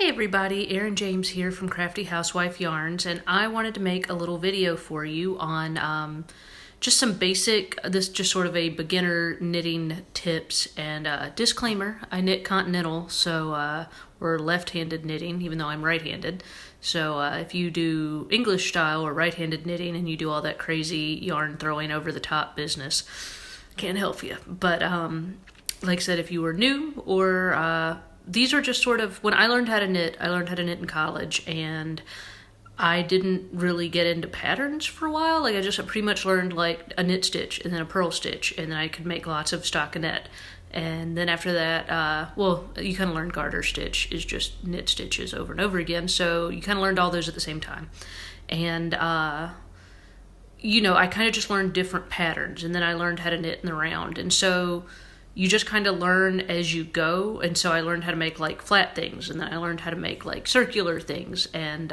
Hey everybody, Erin James here from Crafty Housewife Yarns, and I wanted to make a little video for you on just some basic, this just sort of a beginner knitting tips. And disclaimer, I knit continental, so we're left-handed knitting, even though I'm right-handed. So if you do English style or right-handed knitting and you do all that crazy yarn throwing over the top business, can't help you. But like I said, if you were new or these are just sort of, when I learned how to knit in college, and I didn't really get into patterns for a while. Like I just pretty much learned like a knit stitch and then a purl stitch, and then I could make lots of stockinette. And then after that, well, you kind of learn garter stitch is just knit stitches over and over again. So you kind of learned all those at the same time. And, you know, I kind of just learned different patterns, and then I learned how to knit in the round. And so you just kind of learn as you go. And so I learned how to make like flat things, and then I learned how to make like circular things, and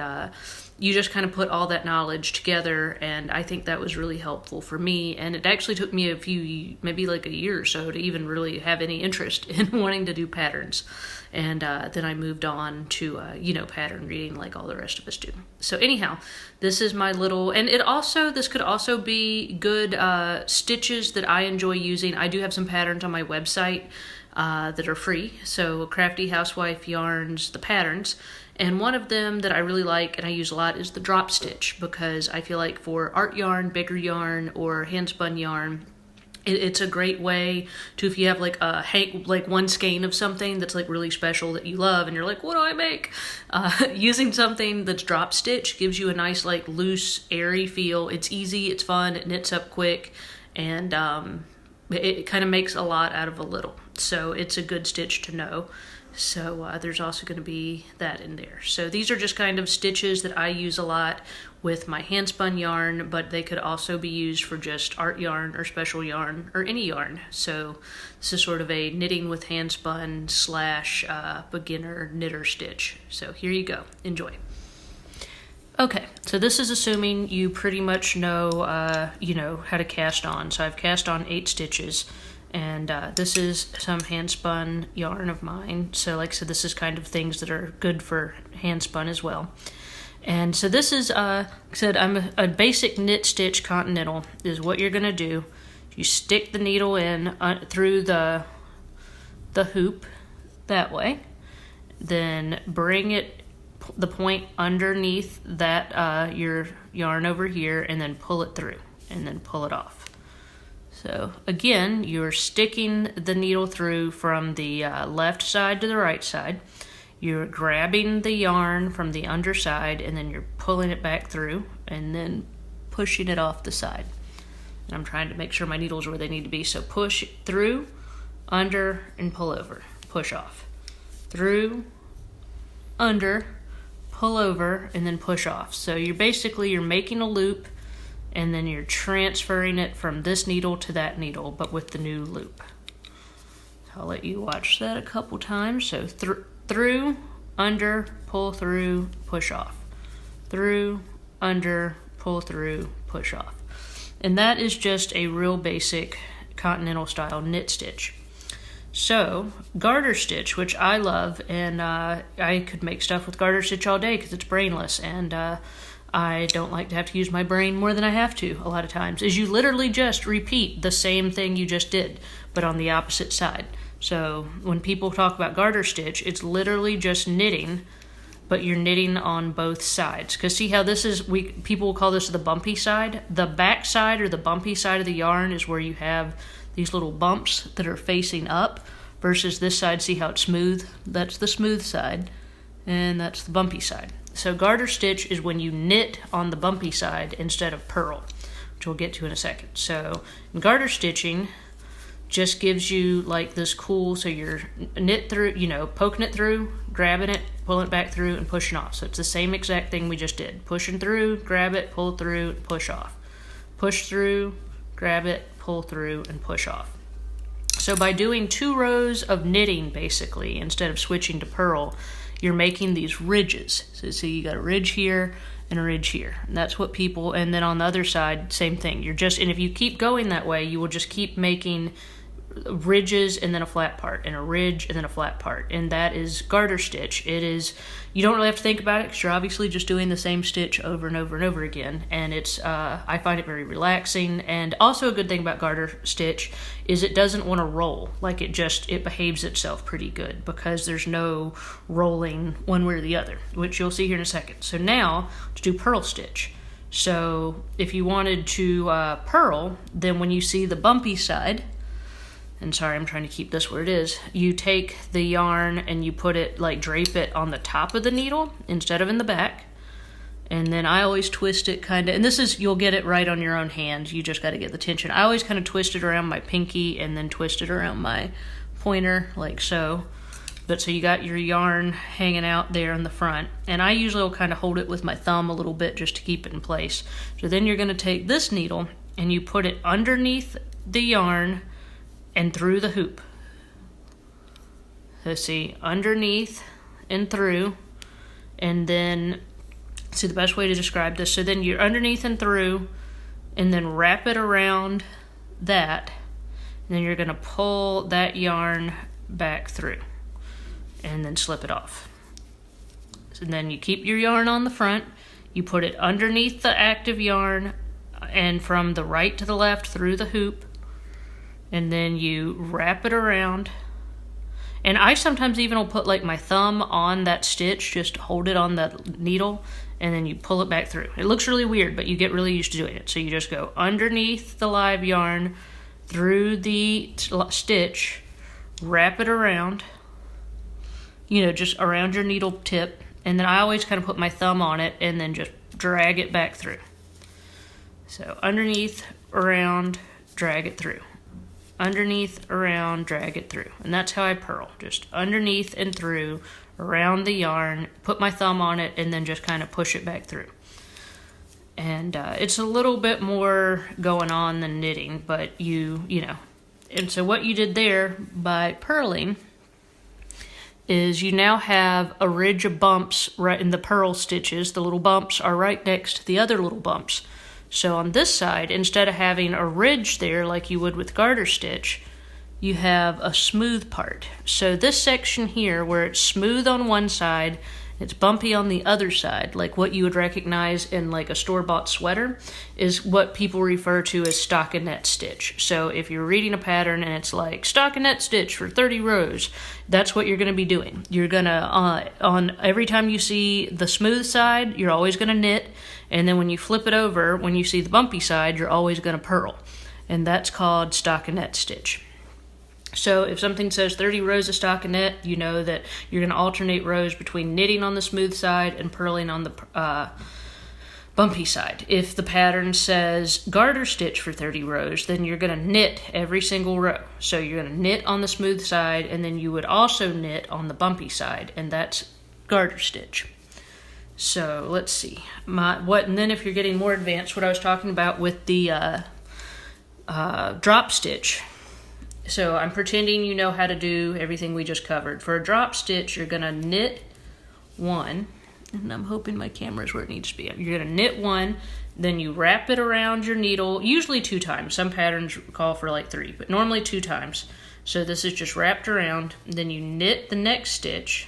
you just kind of put all that knowledge together, and I think that was really helpful for me. And it actually took me maybe like a year or so to even really have any interest in wanting to do patterns. And then I moved on to, you know, pattern reading like all the rest of us do. So anyhow, this is my little, and this could also be good stitches that I enjoy using. I do have some patterns on my website that are free. So Crafty Housewife Yarns, the patterns. And one of them that I really like and I use a lot is the drop stitch, because I feel like for art yarn, bigger yarn, or handspun yarn, it's a great way to, if you have like one skein of something that's like really special that you love, and you're like, what do I make? Using something that's drop stitch gives you a nice like loose, airy feel. It's easy, it's fun, it knits up quick, and it kind of makes a lot out of a little. So it's a good stitch to know. So there's also going to be that in there. So these are just kind of stitches that I use a lot with my handspun yarn, but they could also be used for just art yarn or special yarn or any yarn. So this is sort of a knitting with handspun / beginner knitter stitch. So here you go. Enjoy. Okay, so this is assuming you pretty much know, you know, how to cast on. So I've cast on 8 stitches. And this is some handspun yarn of mine. So like I said, this is kind of things that are good for handspun as well. And so this is, like I said, I'm a basic knit stitch continental is what you're going to do. You stick the needle in through the hoop that way. Then bring the point underneath that your yarn over here, and then pull it through, and then pull it off. So again, you're sticking the needle through from the left side to the right side. You're grabbing the yarn from the underside, and then you're pulling it back through, and then pushing it off the side. And I'm trying to make sure my needles are where they need to be. So push through, under, and pull over. Push off. Through, under, pull over, and then push off. So you're making a loop, and then you're transferring it from this needle to that needle, but with the new loop. I'll let you watch that a couple times. So through, under, pull through, push off. Through, under, pull through, push off. And that is just a real basic continental style knit stitch. So garter stitch, which I love, and I could make stuff with garter stitch all day because it's brainless, and I don't like to have to use my brain more than I have to a lot of times, is you literally just repeat the same thing you just did, but on the opposite side. So when people talk about garter stitch, it's literally just knitting, but you're knitting on both sides. Because see how this is, people will call this the bumpy side. The back side or the bumpy side of the yarn is where you have these little bumps that are facing up, versus this side, see how it's smooth? That's the smooth side, and that's the bumpy side. So garter stitch is when you knit on the bumpy side instead of purl, which we'll get to in a second. So garter stitching just gives you like this cool, so you're knit through, you know, poking it through, grabbing it, pulling it back through, and pushing off. So it's the same exact thing we just did. Pushing through, grab it, pull through, push off. Push through, grab it, pull through, and push off. So by doing 2 rows of knitting, basically, instead of switching to purl, you're making these ridges. So see, you got a ridge here and a ridge here. And that's what and then on the other side, same thing. And if you keep going that way, you will just keep making ridges and then a flat part, and a ridge and then a flat part, and that is garter stitch. It is, you don't really have to think about it because you're obviously just doing the same stitch over and over and over again, and it's I find it very relaxing. And also a good thing about garter stitch is it doesn't want to roll. Like it behaves itself pretty good because there's no rolling one way or the other, which you'll see here in a second. So now to do purl stitch. So if you wanted to purl, then when you see the bumpy side, and sorry, I'm trying to keep this where it is, you take the yarn and you put it, like drape it on the top of the needle instead of in the back. And then I always twist it kind of, and this is, you'll get it right on your own hand. You just got to get the tension. I always kind of twist it around my pinky and then twist it around my pointer like so. But so you got your yarn hanging out there in the front, and I usually will kind of hold it with my thumb a little bit just to keep it in place. So then you're going to take this needle and you put it underneath the yarn and through the hoop. So see, underneath and through, and then, see the best way to describe this, so then you're underneath and through, and then wrap it around that, and then you're going to pull that yarn back through, and then slip it off. So then you keep your yarn on the front, you put it underneath the active yarn, and from the right to the left through the hoop, and then you wrap it around. And I sometimes even will put like my thumb on that stitch, just hold it on the needle, and then you pull it back through. It looks really weird, but you get really used to doing it. So you just go underneath the live yarn, through the stitch, wrap it around, you know, just around your needle tip, and then I always kind of put my thumb on it and then just drag it back through. So underneath, around, drag it through. Underneath, around, drag it through. And that's how I purl. Just underneath and through, around the yarn, put my thumb on it, and then just kind of push it back through. And it's a little bit more going on than knitting, but you know. And so what you did there by purling is you now have a ridge of bumps right in the purl stitches. The little bumps are right next to the other little bumps. So on this side, instead of having a ridge there like you would with garter stitch, you have a smooth part. So this section here, where it's smooth on one side, it's bumpy on the other side, like what you would recognize in like a store-bought sweater, is what people refer to as stockinette stitch. So if you're reading a pattern and it's like stockinette stitch for 30 rows, that's what you're going to be doing. You're going to, on every time you see the smooth side, you're always going to knit, and then when you flip it over, when you see the bumpy side, you're always going to purl. And that's called stockinette stitch. So if something says 30 rows of stockinette, you know that you're going to alternate rows between knitting on the smooth side and purling on the bumpy side. If the pattern says garter stitch for 30 rows, then you're going to knit every single row. So you're going to knit on the smooth side, and then you would also knit on the bumpy side, and that's garter stitch. So let's see. And then if you're getting more advanced, what I was talking about with the drop stitch. So I'm pretending you know how to do everything we just covered. For a drop stitch, you're going to knit one, and I'm hoping my camera's where it needs to be. You're going to knit one, then you wrap it around your needle, usually 2 times. Some patterns call for like 3, but normally 2 times. So this is just wrapped around, then you knit the next stitch,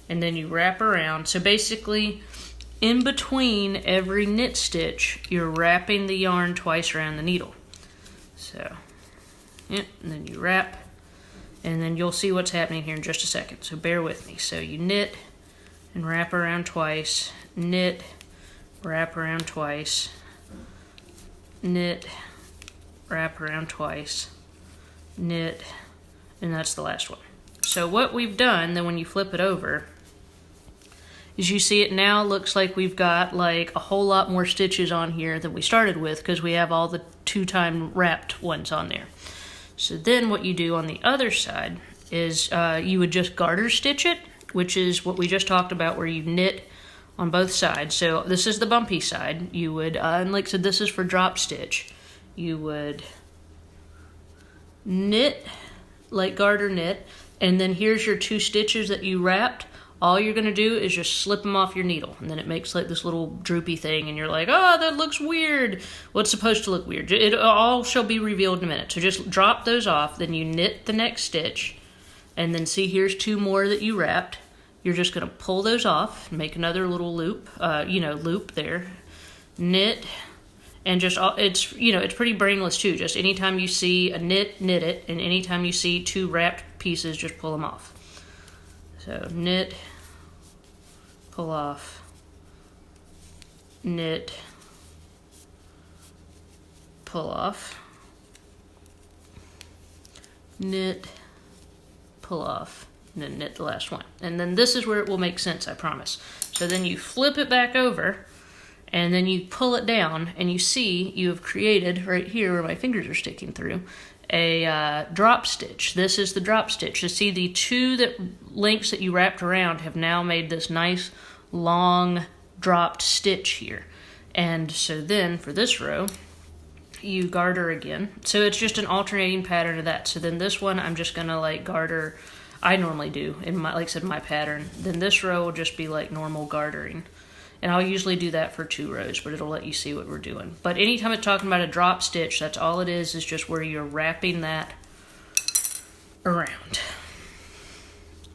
and then you wrap around. So basically, in between every knit stitch, you're wrapping the yarn twice around the needle. So, yeah, and then you wrap, and then you'll see what's happening here in just a second. So bear with me. So you knit and wrap around twice, knit, wrap around twice, knit, wrap around twice, knit, and that's the last one. So what we've done, then when you flip it over, is you see it now looks like we've got like a whole lot more stitches on here than we started with, because we have all the 2-time wrapped ones on there. So then what you do on the other side is you would just garter stitch it, which is what we just talked about, where you knit on both sides. So this is the bumpy side. You would, and like I said, this is for drop stitch. You would knit, like garter knit, and then here's your 2 stitches that you wrapped. all you're going to do is just slip them off your needle, and then it makes like this little droopy thing, and you're like, oh, that looks weird. Well, it's supposed to look weird. It all shall be revealed in a minute. So just drop those off, then you knit the next stitch, and then see, here's 2 more that you wrapped. You're just going to pull those off, make another little loop, loop there, knit, and just, it's, it's pretty brainless too. Just anytime you see a knit, knit it, and anytime you see 2 wrapped pieces, just pull them off. So knit, pull off, knit, pull off, knit, pull off, and then knit the last one. And then this is where it will make sense, I promise. So then you flip it back over, and then you pull it down, and you see you have created, right here where my fingers are sticking through, a drop stitch. This is the drop stitch. You see the 2 links that you wrapped around have now made this nice long dropped stitch here. And so then for this row, you garter again. So it's just an alternating pattern of that. So then this one, I'm just gonna like garter, I normally do in my, like I said, my pattern. Then this row will just be like normal gartering. And I'll usually do that for 2 rows, but it'll let you see what we're doing. But anytime it's talking about a drop stitch, that's all it is just where you're wrapping that around.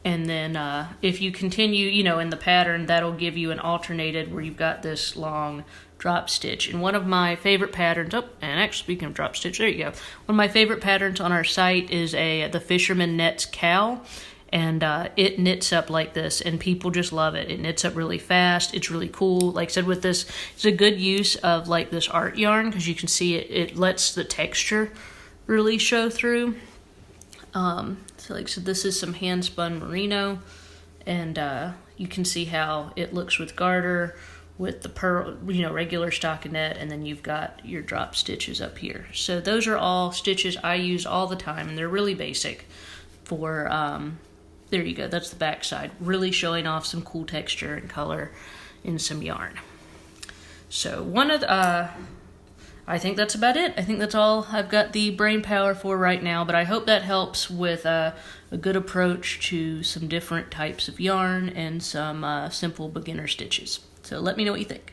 And then if you continue, in the pattern, that'll give you an alternated where you've got this long drop stitch. And one of my favorite patterns, and actually speaking of drop stitch, there you go. One of my favorite patterns on our site is the Fisherman Nets cowl. And it knits up like this, and people just love it. It knits up really fast. It's really cool. Like I said, with this, it's a good use of like this art yarn because you can see it lets the texture really show through. So like I said, this is some hand spun merino, and you can see how it looks with garter, with the pearl, regular stockinette, and then you've got your drop stitches up here. So those are all stitches I use all the time, and they're really basic for. There you go, that's the back side. Really showing off some cool texture and color in some yarn. So I think that's about it. I think that's all I've got the brain power for right now, but I hope that helps with a good approach to some different types of yarn and some simple beginner stitches. So let me know what you think.